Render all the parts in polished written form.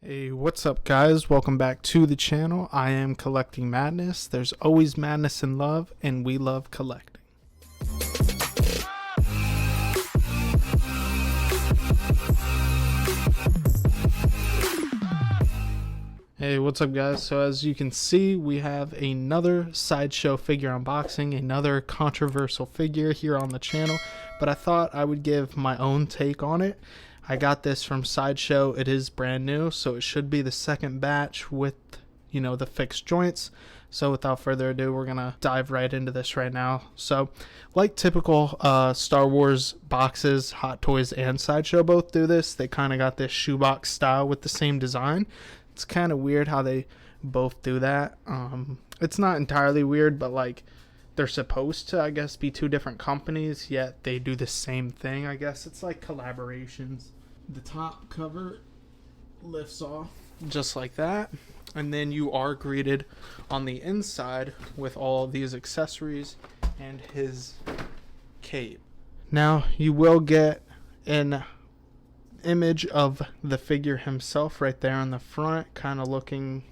Hey, what's up guys? Welcome back to the channel. I am Collecting Madness. There's always madness in love, and we love collecting. Hey, what's up guys? So as you can see, we have another Sideshow figure unboxing, another controversial figure here on the channel, but I thought I would give my own take on it. I got this from Sideshow. It is brand new, so it should be the second batch with, the fixed joints. So without further ado, we're gonna dive right into this right now. So like typical Star Wars boxes, Hot Toys and Sideshow both do this. They kind of got this shoebox style with the same design. It's kind of weird how they both do that. It's not entirely weird, but like they're supposed to, I guess, be two different companies, yet they do the same thing. I guess it's like collaborations. The top cover lifts off just like that, and then you are greeted on the inside with all these accessories and his cape. Now you will get an image of the figure himself right there on the front, kind of looking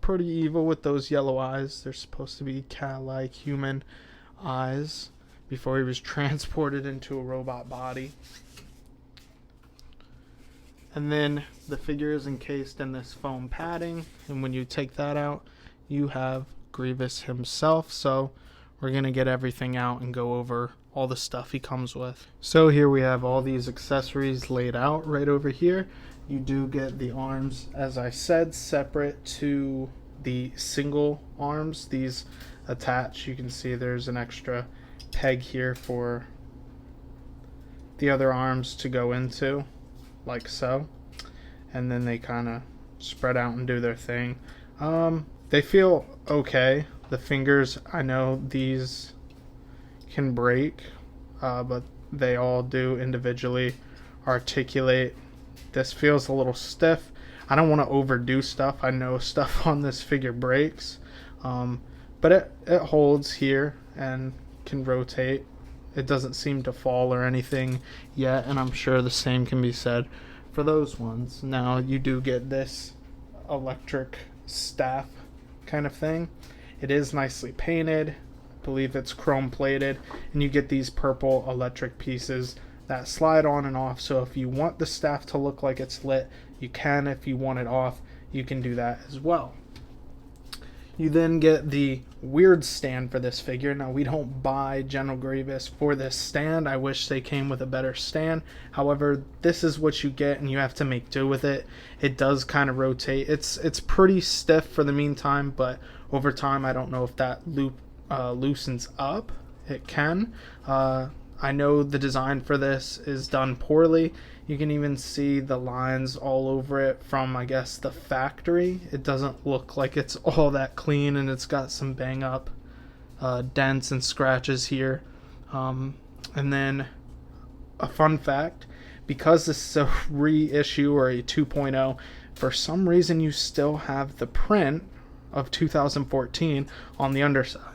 pretty evil with those yellow eyes. They're supposed to be cat-like human eyes before he was transported into a robot body. And then the figure is encased in this foam padding, and when you take that out, you have Grievous himself. So we're gonna get everything out and go over all the stuff he comes with. So here we have all these accessories laid out right over here. You do get the arms, as I said, separate to the single arms. These attach. You can see there's an extra peg here for the other arms to go into, like so. And then they kind of spread out and do their thing. They feel okay. The fingers, I know these can break, but they all do individually articulate. This feels a little stiff. I don't want to overdo stuff. I know stuff on this figure breaks, but it holds here and can rotate. It doesn't seem to fall or anything yet, and I'm sure the same can be said for those ones. Now you do get this electric staff kind of thing. It is nicely painted. I believe it's chrome plated, and you get these purple electric pieces that slide on and off. So if you want the staff to look like it's lit, you can. If you want it off, you can do that as well. You then get the weird stand for this figure. Now, we don't buy General Grievous for this stand. I wish they came with a better stand. However, this is what you get, and you have to make do with it. It does kind of rotate. It's pretty stiff for the meantime, but over time, I don't know if that loop loosens up. It can. I know the design for this is done poorly. You can even see the lines all over it from, I guess, the factory. It doesn't look like it's all that clean, and it's got some bang up dents and scratches here. And then a fun fact, because this is a reissue or a 2.0, for some reason you still have the print of 2014 on the underside.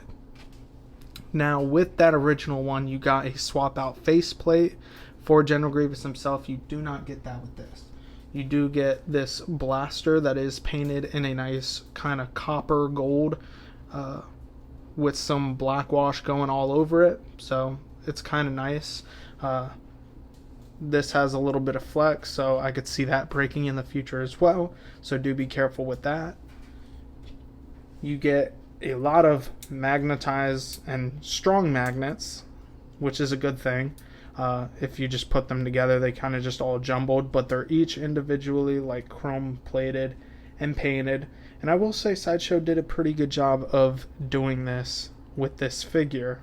Now, with that original one, you got a swap out faceplate for General Grievous himself. You do not get that with this. You do get this blaster that is painted in a nice kind of copper gold with some black wash going all over it. So it's kind of nice. This has a little bit of flex, so I could see that breaking in the future as well. So do be careful with that. You get a lot of magnetized and strong magnets, which is a good thing. If you just put them together, they kind of just all jumbled, but they're each individually like chrome plated and painted. And I will say Sideshow did a pretty good job of doing this with this figure.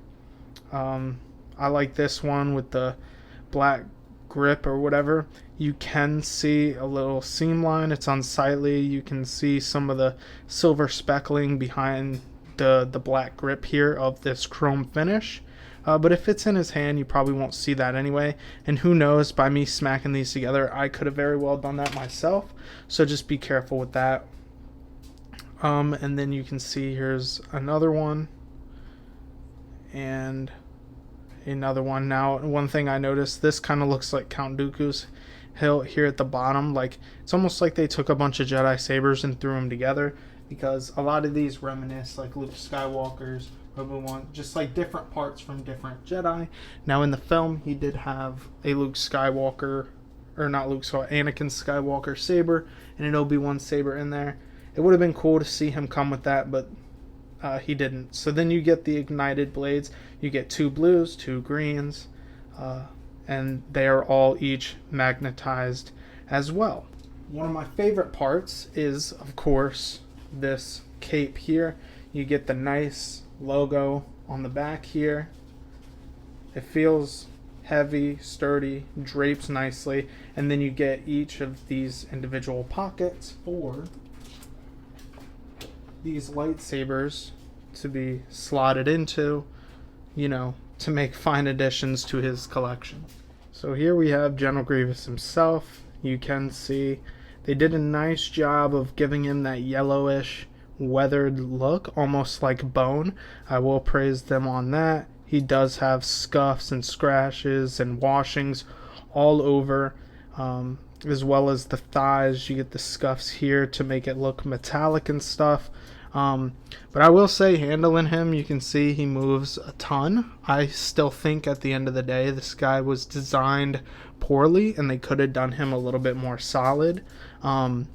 I like this one with the black grip or whatever. You can see a little seam line. It's unsightly. You can see some of the silver speckling behind the black grip here of this chrome finish. But if it's in his hand, you probably won't see that anyway. And who knows, by me smacking these together, I could have very well done that myself. So just be careful with that. And then you can see here's another one. And another one. Now, one thing I noticed, this kind of looks like Count Dooku's here at the bottom. Like, it's almost like they took a bunch of Jedi sabers and threw them together, because a lot of these reminisce like Luke Skywalker's, Obi-Wan, just like different parts from different Jedi. Now in the film, he did have a Luke Skywalker, or not Luke, so Anakin Skywalker saber and an Obi-Wan saber in there. It would have been cool to see him come with that, but he didn't. So then you get the ignited blades. You get 2 blues, 2 greens, and they are all each magnetized as well. One of my favorite parts is, of course, this cape here. You get the nice logo on the back here. It feels heavy, sturdy, drapes nicely, and then you get each of these individual pockets for these lightsabers to be slotted into, you know, to make fine additions to his collection. So here we have General Grievous himself. You can see they did a nice job of giving him that yellowish, weathered look, almost like bone. I will praise them on that. He does have scuffs and scratches and washings all over, as well as the thighs. You get the scuffs here to make it look metallic and stuff. But I will say, handling him, you can see he moves a ton. I still think at the end of the day, this guy was designed poorly, and they could have done him a little bit more solid. And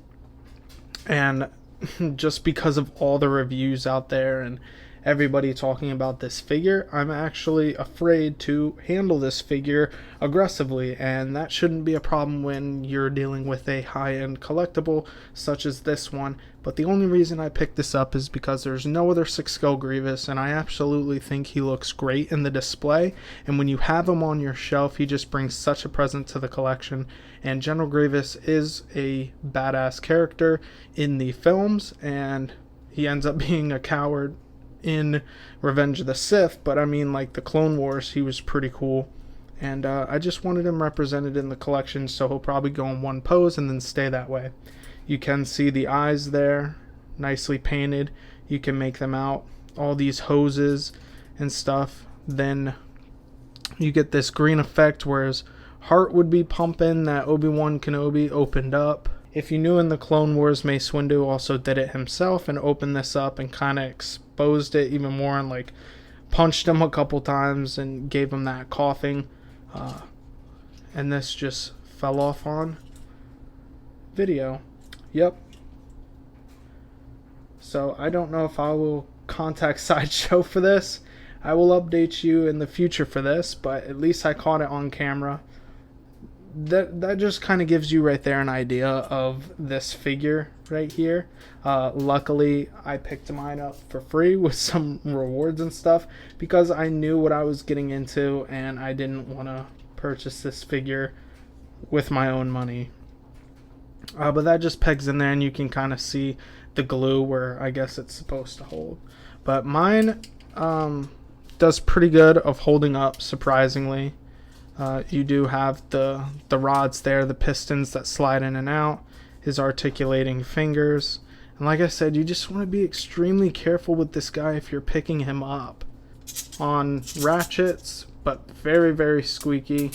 just because of all the reviews out there and everybody talking about this figure, I'm actually afraid to handle this figure aggressively, and that shouldn't be a problem when you're dealing with a high-end collectible such as this one. But the only reason I picked this up is because there's no other 6 Scale Grievous, and I absolutely think he looks great in the display, and when you have him on your shelf, he just brings such a present to the collection. And General Grievous is a badass character in the films, and he ends up being a coward in Revenge of the Sith, but I mean, like the Clone Wars, he was pretty cool, and I just wanted him represented in the collection, so he'll probably go in one pose and then stay that way. You can see the eyes there, nicely painted. You can make them out, all these hoses and stuff. Then you get this green effect where his heart would be pumping, that Obi-Wan Kenobi opened up. If you knew in the Clone Wars, Mace Windu also did it himself and opened this up and kind of exposed it even more, and like punched him a couple times and gave him that coughing. And this just fell off on video. Yep. So I don't know if I will contact Sideshow for this. I will update you in the future for this, but at least I caught it on camera. That just kind of gives you right there an idea of this figure right here. Luckily, I picked mine up for free with some rewards and stuff because I knew what I was getting into, and I didn't want to purchase this figure with my own money. But that just pegs in there, and you can kind of see the glue where I guess it's supposed to hold. But mine does pretty good of holding up, surprisingly. You do have the rods there, the pistons that slide in and out, his articulating fingers. And like I said, you just want to be extremely careful with this guy if you're picking him up. On ratchets, but very, very squeaky.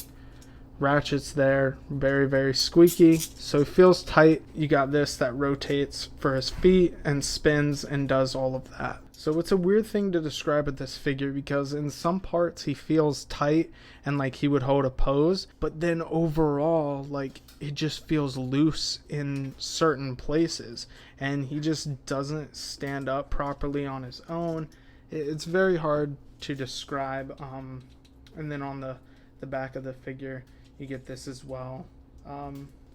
Ratchets there, very, very squeaky. So it feels tight. You got this that rotates for his feet and spins and does all of that. So it's a weird thing to describe with this figure because in some parts he feels tight and like he would hold a pose, but then overall like it just feels loose in certain places and he just doesn't stand up properly on his own. It's very hard to describe. And then on the back of the figure you get this as well.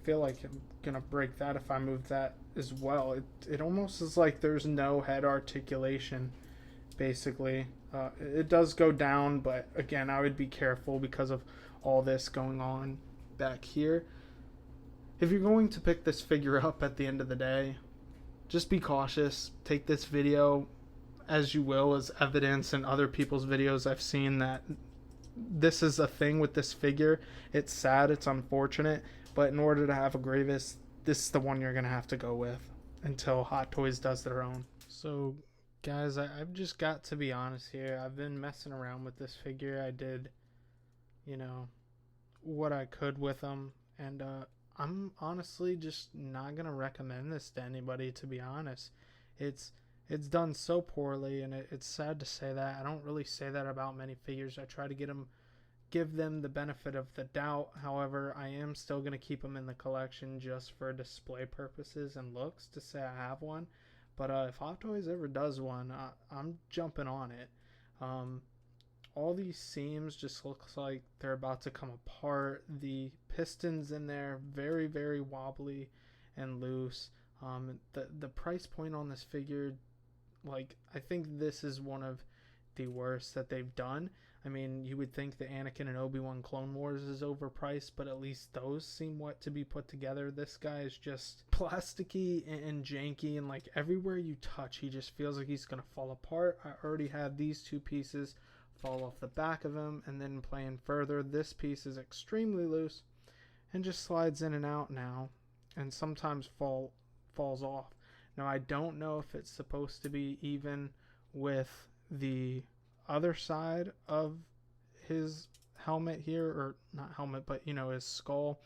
Feel like I'm gonna break that if I move that as well. It almost is like there's no head articulation, basically. It does go down, but again, I would be careful because of all this going on back here. If you're going to pick this figure up at the end of the day, just be cautious. Take this video as you will as evidence in other people's videos I've seen that this is a thing with this figure. It's sad, it's unfortunate, but in order to have a Grievous, this is the one you're going to have to go with until Hot Toys does their own. So, guys, I've just got to be honest here. I've been messing around with this figure. I did, what I could with him. And I'm honestly just not gonna recommend this to anybody, to be honest. It's done so poorly, and it's sad to say that. I don't really say that about many figures. I try to give them the benefit of the doubt. However, I am still going to keep them in the collection just for display purposes and looks to say I have one. But if Hot Toys ever does one, I'm jumping on it. All these seams just looks like they're about to come apart. The pistons in there, very, very wobbly and loose. The price point on this figure, like, I think this is one of the worst that they've done. I mean, you would think the Anakin and Obi-Wan Clone Wars is overpriced, but at least those seem what to be put together. This guy is just plasticky and janky, and like everywhere you touch, he just feels like he's gonna fall apart. I already had these two pieces fall off the back of him, and then playing further, this piece is extremely loose and just slides in and out now, and sometimes falls off. Now, I don't know if it's supposed to be even with the other side of his helmet here, or not helmet, but you know, his skull.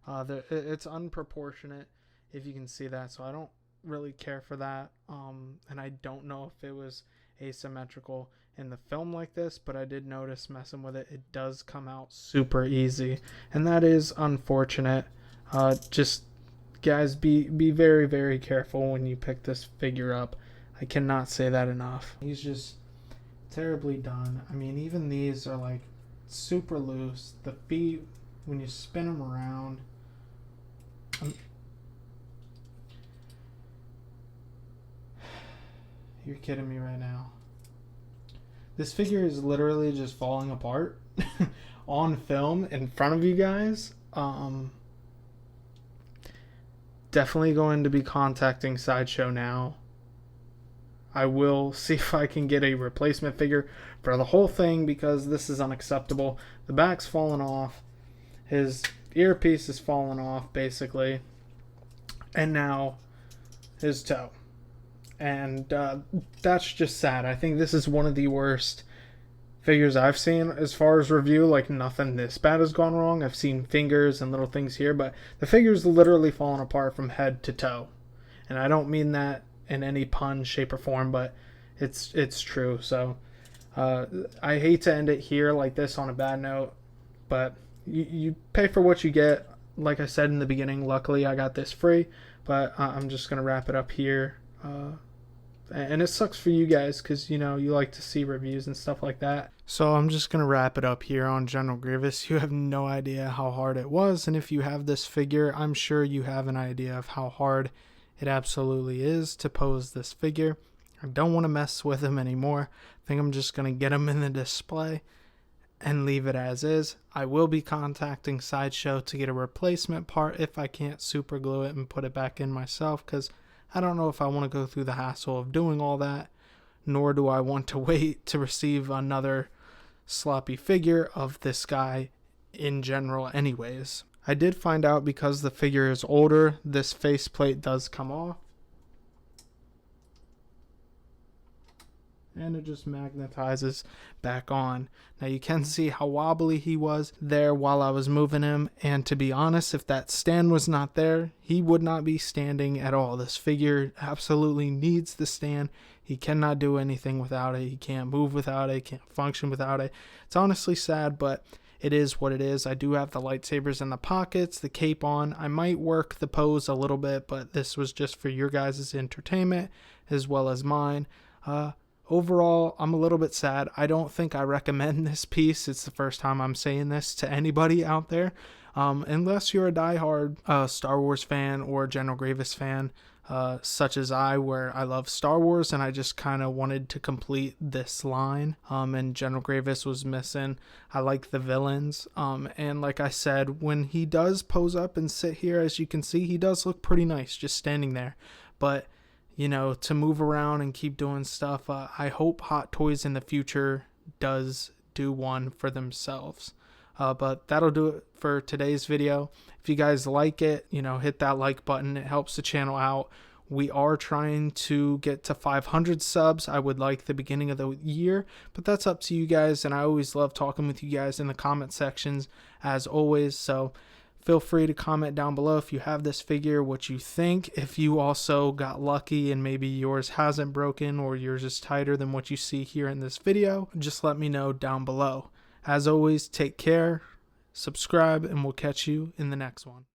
It's unproportionate, if you can see that, so I don't really care for that. And I don't know if it was asymmetrical in the film like this, but I did notice messing with it, it does come out super easy, and that is unfortunate. Just guys, be very, very careful when you pick this figure up. I cannot say that enough. He's just terribly done. I mean, even these are like super loose. The feet, when you spin them around, you're kidding me right now. This figure is literally just falling apart on film in front of you guys. Definitely going to be contacting Sideshow now. I will see if I can get a replacement figure for the whole thing, because this is unacceptable. The back's falling off. His earpiece is falling off, basically. And now his toe. And that's just sad. I think this is one of the worst figures I've seen as far as review. Like, nothing this bad has gone wrong. I've seen fingers and little things here, but the figure's literally falling apart from head to toe. And I don't mean that in any pun, shape, or form, but it's true. So I hate to end it here like this on a bad note, but you pay for what you get. Like I said in the beginning, luckily I got this free, but I'm just gonna wrap it up here. And it sucks for you guys, because you know you like to see reviews and stuff like that. So I'm just gonna wrap it up here on General Grievous. You have no idea how hard it was, and if you have this figure, I'm sure you have an idea of how hard it absolutely is to pose this figure. I don't want to mess with him anymore. I think I'm just going to get him in the display and leave it as is. I will be contacting Sideshow to get a replacement part if I can't super glue it and put it back in myself, because I don't know if I want to go through the hassle of doing all that, nor do I want to wait to receive another sloppy figure of this guy in general anyways. I did find out, because the figure is older, this faceplate does come off. And it just magnetizes back on. Now you can see how wobbly he was there while I was moving him. And to be honest, if that stand was not there, he would not be standing at all. This figure absolutely needs the stand. He cannot do anything without it. He can't move without it. He can't function without it. It's honestly sad, but it is what it is. I do have the lightsabers in the pockets, the cape on. I might work the pose a little bit, but this was just for your guys' entertainment as well as mine. Overall, I'm a little bit sad. I don't think I recommend this piece. It's the first time I'm saying this to anybody out there. Unless you're a diehard Star Wars fan or General Grievous fan, such as I, where I love Star Wars and I just kind of wanted to complete this line, and General Grievous was missing. I like the villains, and like I said, when he does pose up and sit here, as you can see, he does look pretty nice just standing there. But you know, to move around and keep doing stuff, I hope Hot Toys in the future does do one for themselves. But that'll do it for today's video. If you guys like it, you know, hit that like button. It helps the channel out. We are trying to get to 500 subs. I would like the beginning of the year, but that's up to you guys. And I always love talking with you guys in the comment sections, as always. So Feel free to comment down below if you have this figure, what you think. If you also got lucky and maybe yours hasn't broken or yours is tighter than what you see here in this video, just let me know down below. As always, take care, subscribe, and we'll catch you in the next one.